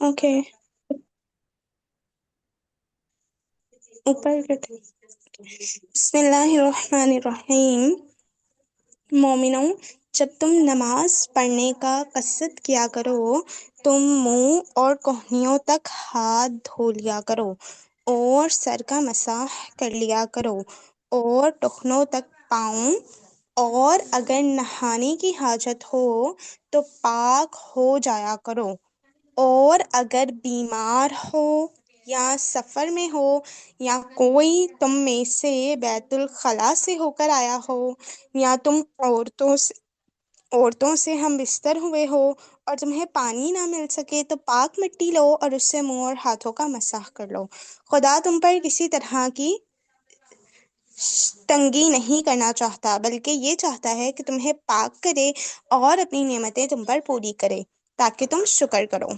Okay. ऊपर करते। बिस्मिल्लाहिर्रहमानिर्रहीम। मोमिनो, जब तुम नमाज पढ़ने का कसद किया करो, तुम मुंह और कोहनियों तक हाथ धो लिया करो और सर का मसाह कर लिया करो और टखनों तक पाँव। और अगर नहाने की हाजत हो तो पाक हो जाया करो। और अगर बीमार हो या सफर में हो या कोई तुम में से बैतुल खला से होकर आया हो या तुम औरतों से हम बिस्तर हुए हो और तुम्हें पानी ना मिल सके तो पाक मिट्टी लो और उससे मुंह और हाथों का मसाह कर लो। खुदा तुम पर किसी तरह की तंगी नहीं करना चाहता, बल्कि ये चाहता है कि तुम्हें पाक करे और अपनी नेमतें तुम पर पूरी करे ताकि तुम शुक्र करो।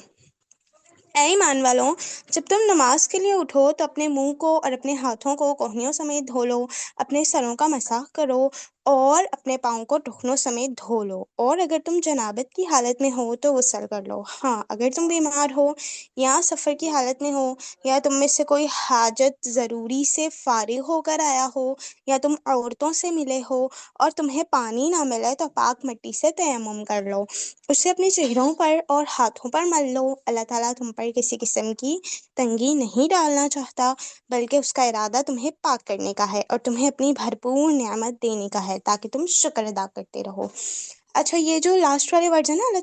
ऐ ईमान वालों, जब तुम नमाज के लिए उठो तो अपने मुंह को और अपने हाथों को कोहनियों समेत धो लो, अपने सरों का मसाह करो और अपने पाँव को टखनों समेत धो लो। और अगर तुम जनाबत की हालत में हो तो गुस्ल कर लो। हाँ, अगर तुम बीमार हो या सफ़र की हालत में हो या तुम में से कोई हाजत ज़रूरी से फारिग होकर आया हो या तुम औरतों से मिले हो और तुम्हें पानी ना मिले तो पाक मिट्टी से तयम्मुम कर लो, उसे अपने चेहरों पर और हाथों पर मल लो। अल्लाह ताला तुम पर किसी किस्म की तंगी नहीं डालना चाहता, बल्कि उसका इरादा तुम्हें पाक करने का है और तुम्हें अपनी भरपूर नियामत देने का है ताकि तुम शुक्र अदा करते रहो। अच्छा, ये जो लास्ट वाले वर्ड है ना, अल्लाह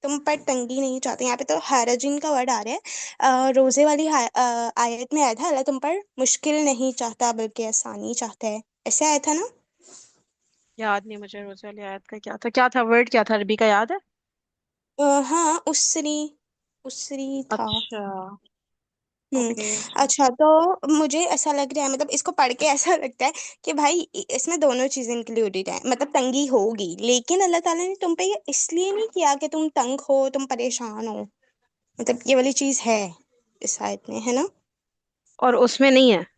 तुम पर तंगी नहीं चाहते, यहाँ पे तो हरजिन का वर्ड आ रहा है। रोजे वाली आयत में आया था अल्लाह तुम पर मुश्किल नहीं चाहता बल्कि आसानी चाहता है, ऐसे आया था ना। याद नहीं मुझे रोज़े वाली आयत का क्या था वर्ड क्या था अरबी का याद है? हाँ, उसरी उसरी था। अच्छा। हम्म। ओके। अच्छा, तो मुझे ऐसा लग रहा है, मतलब इसको पढ़ के ऐसा लगता है कि भाई इसमें दोनों चीजें इंक्लूडेड हैं, मतलब तंगी होगी, लेकिन अल्लाह ताला ने तुम पे ये इसलिए नहीं किया कि तुम तंग हो, तुम परेशान हो। मतलब ये वाली चीज है इस आयत में, है ना। और उसमें नहीं है?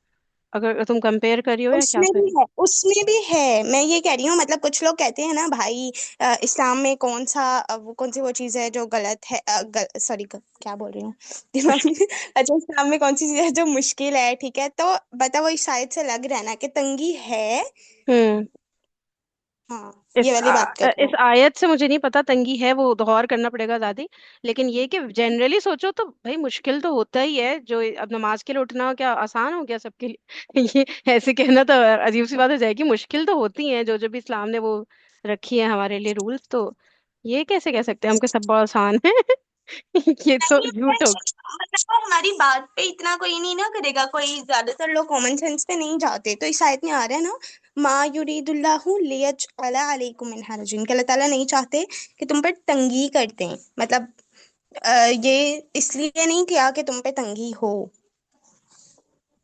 अगर तुम कंपेयर करी हो या क्या उसमें भी करी? है, उसमें भी है। मैं ये कह रही हूँ, मतलब कुछ लोग कहते हैं ना भाई, इस्लाम में कौन सा वो कौन सी वो चीज़ है जो गलत है, सॉरी क्या बोल रही हूँ दिमाग में। अच्छा, इस्लाम में कौन सी चीज़ है जो मुश्किल है, ठीक है, तो बता वो इस शायद से लग रहा है ना कि तंगी है। हम्म। हाँ, ये वाली बात कर रही इस हूँ। आयत से मुझे नहीं पता तंगी है, वो गौर करना पड़ेगा दादी। लेकिन ये कि जनरली सोचो तो भाई मुश्किल तो होता ही है। जो अब नमाज के लिए उठना क्या आसान हो गया सबके लिए? ये ऐसे कहना तो अजीब सी बात हो जाएगी। मुश्किल तो होती है जो जो भी इस्लाम ने वो रखी है हमारे लिए रूल्स, तो ये कैसे कह सकते हैं हम कि सब बहुत आसान है? ये तो नहीं, झूठ हो। मतलब वो हमारी बात पे इतना कोई नहीं ना करेगा, कोई ज्यादातर लोग कॉमन सेंस पे नहीं जाते, तो इस आयत में आ रहा है ना, मा युरीदुल्लाहु लियजअला अलैकुम मिन हरजिन, कि अल्लाह ताला नहीं चाहते कि तुम पर तंगी करते हैं। मतलब ये इसलिए नहीं किया कि तुम पे तंगी हो।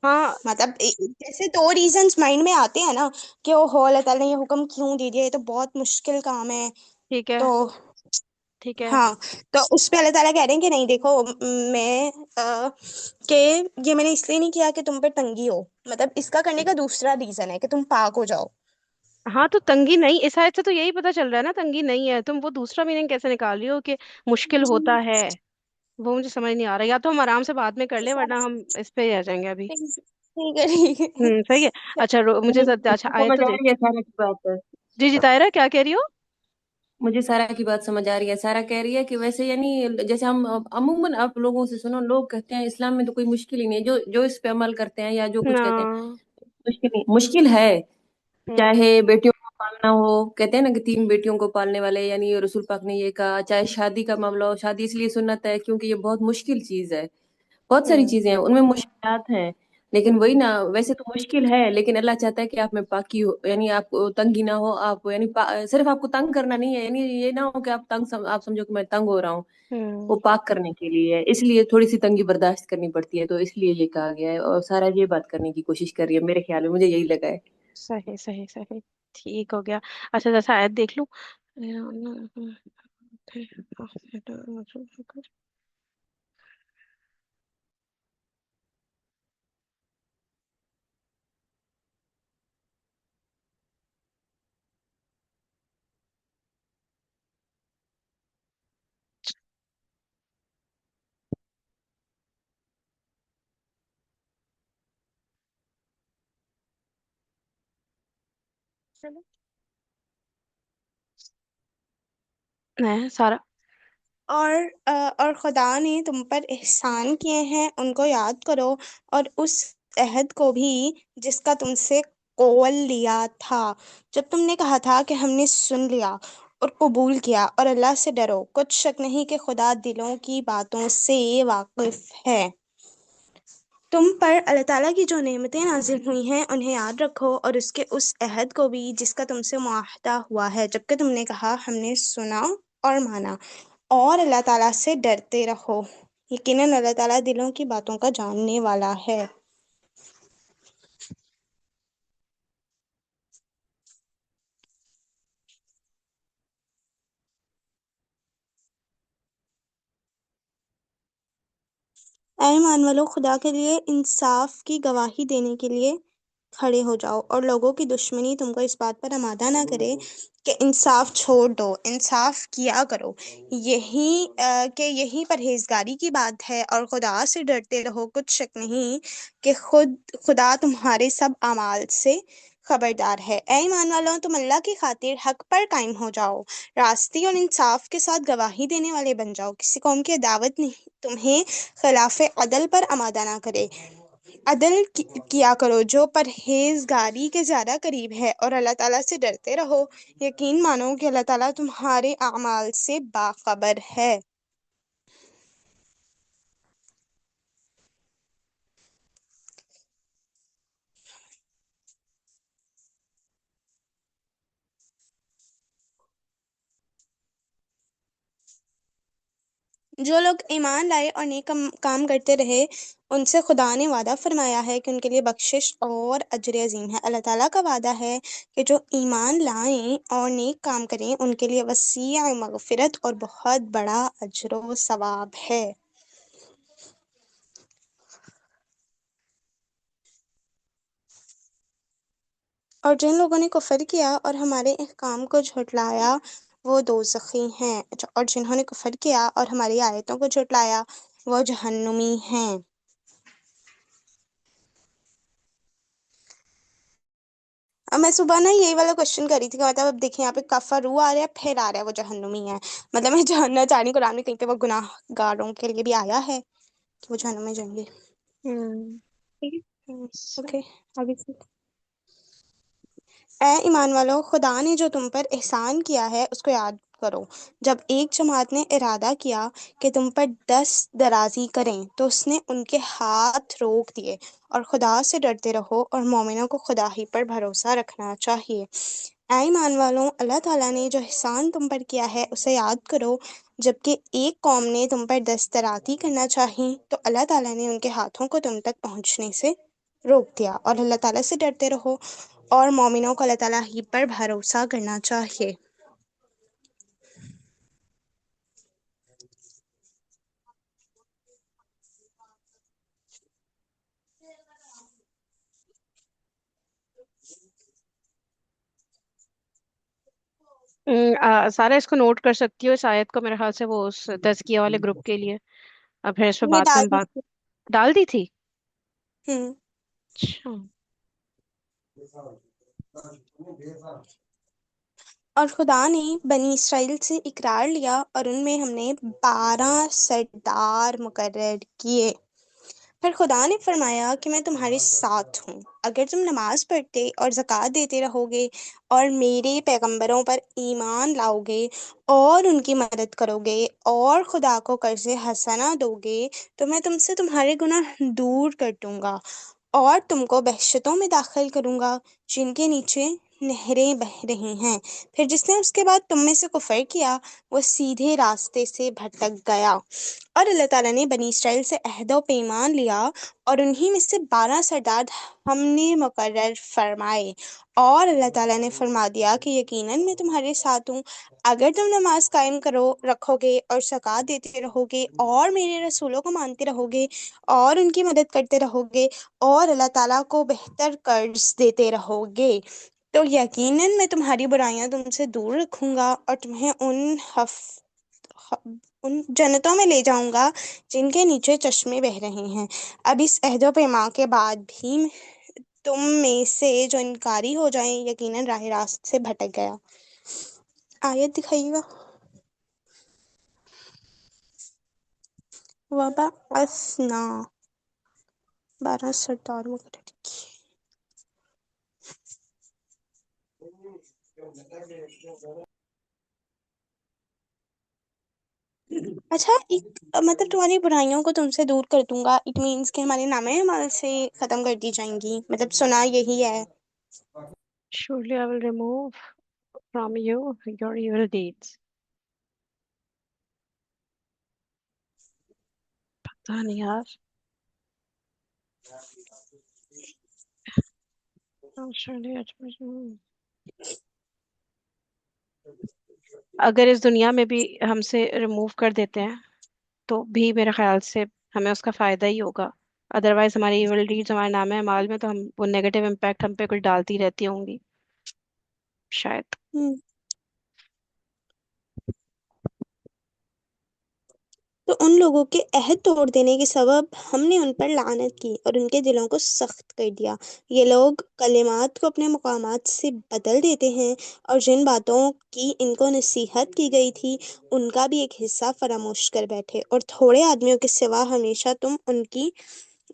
हाँ। मतलब जैसे दो रीजंस माइंड में आते हैं ना कि ओ हो अल्लाह ताला ने ये हुक्म क्यों दे दिया, ये तो बहुत मुश्किल काम है। ठीक है। तो ठीक है। हाँ, तो उस पे अल्लाह ताला कह रहे हैं कि नहीं देखो, मैं कि ये मैंने इसलिए नहीं किया कि तुम पे तंगी हो, मतलब इसका करने का दूसरा रीजन है कि तुम पाक हो जाओ। हाँ तो तंगी नहीं, इस आयत से तो यही पता चल रहा है ना तंगी नहीं है। तुम वो दूसरा मीनिंग कैसे निकाल रही हो कि मुश्किल होता जी। है? वो मुझे समझ नहीं आ रहा। या तो हम आराम से बाद में कर लें वरना हम इस पे ही आ जाएंगे अभी। ठीक है, ठीक है। सही है। अच्छा मुझे अच्छा आयत समझ तो आ दे। रही है सारा की बात। जी जी तायरा क्या कह रही हो? मुझे सारा की बात समझ आ रही है। सारा कह रही है कि वैसे यानी जैसे हम अमूमन आप लोगों से सुनो, लोग कहते हैं इस्लाम में तो कोई मुश्किल ही नहीं है, जो जो इस पे अमल करते हैं या जो कुछ ना। कहते हैं मुश्किल नहीं, मुश्किल है। हम्म। चाहे बेटियों को पालना हो, कहते हैं ना कि 3 बेटियों को पालने वाले, यानी रसूल पाक ने ये कहा। चाहे शादी का मामला हो, शादी इसलिए सुन्नत है क्योंकि ये बहुत मुश्किल चीज है। बहुत सारी हम्म। चीजें हैं उनमें मुश्किलात हैं। लेकिन वही ना, वैसे तो मुश्किल है लेकिन अल्लाह चाहता है कि आप में पाकी हो, यानी आपको तंगी ना हो। आप यानी सिर्फ आपको तंग करना नहीं है, यानी ये ना हो कि आप आप समझो कि मैं तंग हो रहा हूँ। वो हम्म। पाक करने के लिए है, इसलिए थोड़ी सी तंगी बर्दाश्त करनी पड़ती है, तो इसलिए ये कहा गया है। और सारा ये बात करने की कोशिश कर रही है, मेरे ख्याल में, मुझे यही लगा है। सही सही सही। ठीक हो गया। अच्छा जैसा आयत देख लूं। चलो। है सारा। और और खुदा ने तुम पर एहसान किए हैं उनको याद करो, और उस अहद को भी जिसका तुमसे कौल लिया था, जब तुमने कहा था कि हमने सुन लिया और कबूल किया। और अल्लाह से डरो, कुछ शक नहीं कि खुदा दिलों की बातों से वाकिफ है। तुम पर अल्लाह ताला की जो नेमतें नाजिल हुई हैं उन्हें याद रखो, और उसके उस अहद को भी जिसका तुमसे मुआहदा हुआ है, जबकि तुमने कहा हमने सुना और माना। और अल्लाह ताला से डरते रहो, यकीनन अल्लाह ताला दिलों की बातों का जानने वाला है। ऐ ईमान वालो, खुदा के लिए इंसाफ की गवाही देने के लिए खड़े हो जाओ, और लोगों की दुश्मनी तुमको इस बात पर आमादा ना करे कि इंसाफ छोड़ दो, इंसाफ किया करो। यही परहेजगारी की बात है, और खुदा से डरते रहो, कुछ शक नहीं कि खुदा तुम्हारे सब अमाल से खबरदार है। ऐ ईमान वालों, तुम अल्लाह की खातिर हक पर कायम हो जाओ, रास्ती और इंसाफ के साथ गवाही देने वाले बन जाओ। किसी कौम की दावत नहीं तुम्हें खिलाफ अदल पर आमादा ना करे। किया करो जो परहेजगारी के ज्यादा करीब है, और अल्लाह ताला से डरते रहो। यकीन मानो कि अल्लाह ताला तुम्हारे अमाल से बाखबर है। जो लोग ईमान लाए और नेक काम करते रहे, उनसे खुदा ने वादा फरमाया है कि उनके लिए बख्शिश और अजर अजीम है। अल्लाह ताला का वादा है कि जो ईमान लाएं और नेक काम करें उनके लिए वसी मगफिरत और बहुत बड़ा अजर व सवाब है। और जिन लोगों ने कुफर किया और हमारे अहकाम को झुटलाया, वो दोज़खी हैं। और जिन्होंने कुफर किया और हमारी आयतों को झुटलाया, वो जहन्नुमी हैं। अब मैं सुबह ना यही वाला क्वेश्चन कर रही थी कि मतलब अब देखिए यहाँ पे कफरू आ रहा है, फिर आ रहा है वो जहन्नुमी है। मतलब मैं जानना चाह रही हूँ कुरान में कहीं पे वो गुनाहगारों के लिए भी आया है कि वो जहन्नुम में जाएंगे। हम्म। ठीक है। ओके, आगे से। ऐ ईमान वालों, खुदा ने जो तुम पर एहसान किया है उसको याद करो। जब एक जमात ने इरादा किया कि तुम पर दस्त दराजी करें, तो उसने उनके हाथ रोक दिए। और खुदा से डरते रहो, और मोमिनों को खुदा ही पर भरोसा रखना चाहिए। ऐ ईमान वालों, अल्लाह ताला ने जो एहसान तुम पर किया है उसे याद करो। जबकि एक कौम ने तुम पर दस्त दराजी करना चाही, तो अल्लाह ताला ने उनके हाथों को तुम तक पहुंचने से रोक दिया। और अल्लाह ताला से डरते रहो, और मोमिनों को अल्लाह ताला ही पर भरोसा करना चाहिए। सारा इसको नोट कर सकती हो, इस आयत को, मेरे ख्याल से वो उस तज़किया वाले ग्रुप के लिए। अब फिर इस पे ये बाद में डाल हम बात दीजिए। डाल दी थी। हम्म। अच्छा। और खुदा ने बनी इसराइल से इकरार लिया, और उनमें हमने 12 सरदार मुकर्रर किए। फिर खुदा ने फरमाया कि मैं तुम्हारे साथ हूँ, अगर तुम नमाज पढ़ते और ज़कात देते रहोगे और मेरे पैगंबरों पर ईमान लाओगे और उनकी मदद करोगे और खुदा को कर्ज़ हसना दोगे, तो मैं तुमसे तुम्हारे गुनाह दूर कर दूंगा और तुमको बहशतों में दाखिल करूंगा जिनके नीचे नहरें बह रही हैं। फिर जिसने उसके बाद तुम में से कुफर किया, वो सीधे रास्ते से भटक गया। और अल्लाह ताला ने बनी इसराइल से अहद व पैमान लिया, और उन्हीं में से 12 सरदार हमने मुकर्रर फरमाए। और अल्लाह ताला ने फरमा दिया कि यकीनन मैं तुम्हारे साथ हूँ, अगर तुम नमाज कायम करो रखोगे और ज़कात देते रहोगे और मेरे रसूलों को मानते रहोगे और उनकी मदद करते रहोगे और अल्लाह ताला को बेहतर कर्ज देते रहोगे, तो यकीनन मैं तुम्हारी बुराइयां तुमसे दूर रखूंगा और तुम्हें ह- उन जन्नतों में ले जाऊंगा जिनके नीचे चश्मे बह रहे हैं। अब इस अहद व पैमा के बाद भी तुम में से जो इनकारी हो जाए यकीनन राह रास्त से भटक गया। आयत दिखाइएगा। वबा असना 12 सरदार वगैरह की। अच्छा, एक मतलब तुम्हारी बुराइयों को तुमसे दूर कर दूंगा, इट मीन्स कि हमारे नामे हमारे से खत्म कर दी जाएंगी, मतलब सुना यही है। Surely I will remove from you your evil deeds. पता नहीं यार। Surely अगर इस दुनिया में भी हमसे रिमूव कर देते हैं तो भी मेरे ख्याल से हमें उसका फायदा ही होगा। अदरवाइज हमारी इविल डीड्स हमारे नाम है अमाल में, तो हम वो नेगेटिव इम्पैक्ट हम पे कुछ डालती रहती होंगी शायद। हम्म, तो उन लोगों के अहद तोड़ देने के सबब हमने उन पर लानत की और उनके दिलों को सख्त कर दिया। ये लोग कलिमात को अपने मुकामात से बदल देते हैं और जिन बातों की इनको नसीहत की गई थी उनका भी एक हिस्सा फरामोश कर बैठे, और थोड़े आदमियों के सिवा हमेशा तुम उनकी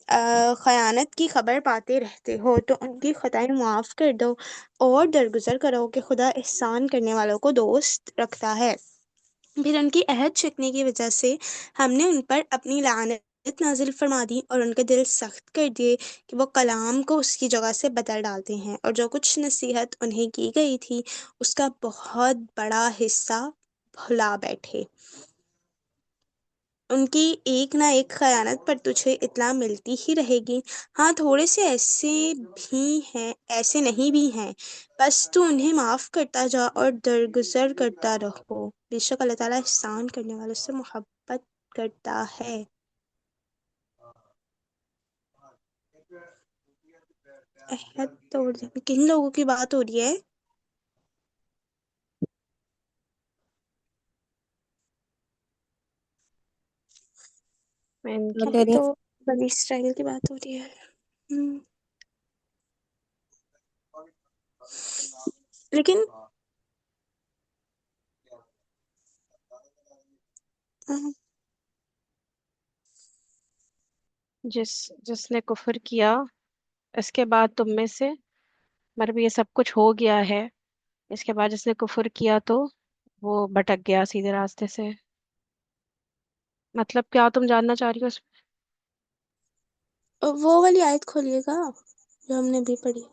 खयानत की खबर पाते रहते हो, तो उनकी खताएं माफ कर दो और दरगुजर करो कि खुदा एहसान करने वालों को दोस्त रखता है। फिर उनकी अहद छिकने की वजह से हमने उन पर अपनी लानत नाजिल फरमा दी और उनके दिल सख्त कर दिए कि वो कलाम को उसकी जगह से बदल डालते हैं, और जो कुछ नसीहत उन्हें की गई थी उसका बहुत बड़ा हिस्सा भुला बैठे। उनकी एक ना एक खयानत पर तुझे इत्तला मिलती ही रहेगी। हाँ, थोड़े से ऐसे भी हैं, ऐसे नहीं भी हैं। बस तू उन्हें माफ करता जा और दरगुजर करता रहो, बेशक अल्लाह ताला एहसान करने वालों से मोहब्बत करता है। अहद तोड़ देने किन लोगों की बात हो रही है? क्या इनकी कह यहाँ रही तो हैं? बनी इसराइल की बात हो रही है। हम्म, लेकिन अ, जिसने कुफर किया इसके बाद तुम में से, मतलब ये सब कुछ हो गया है, इसके बाद जिसने कुफर किया तो वो भटक गया सीधे रास्ते से। मतलब क्या तुम जानना चाह रही हो उसमें? वो वाली आयत खोलिएगा जो हमने भी पढ़ी।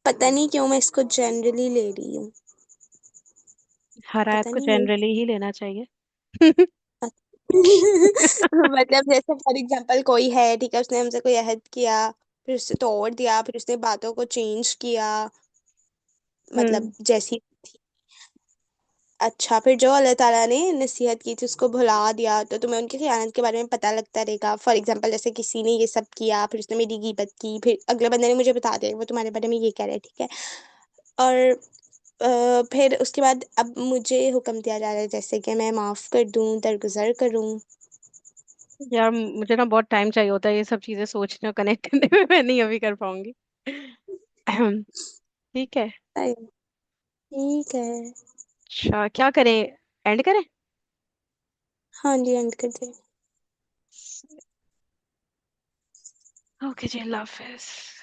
पता नहीं क्यों मैं इसको जनरली ले रही हूँ। हर आयत पता को नहीं जनरली ही लेना चाहिए। मतलब जैसे फॉर एग्जांपल कोई है, ठीक है, उसने हमसे कोई अहद किया, फिर उससे तोड़ दिया, फिर उसने बातों को चेंज किया, मतलब हम्म। जैसी थी। अच्छा, फिर जो अल्लाह ताला ने नसीहत की थी उसको भुला दिया, तो तुम्हें उनकी खयानत के बारे में पता लगता रहेगा। फॉर एग्जांपल जैसे किसी ने ये सब किया, फिर उसने मेरी गीबत की, फिर अगले बंदे ने मुझे बता दिया वो तुम्हारे बारे में ये कह रहा है, ठीक है। और फिर उसके बाद अब मुझे हुक्म दिया जा रहा है जैसे कि मैं माफ कर दूं, दरगुजर करूं। यार मुझे ना बहुत टाइम चाहिए होता है ये सब चीजें सोचने और कनेक्ट करने में, मैं नहीं अभी कर पाऊंगी। ठीक है। ठीक है। अच्छा क्या करें, एंड करें? हाँ जी, एंड कर दे। ओके जी, अल्लाह हाफिज।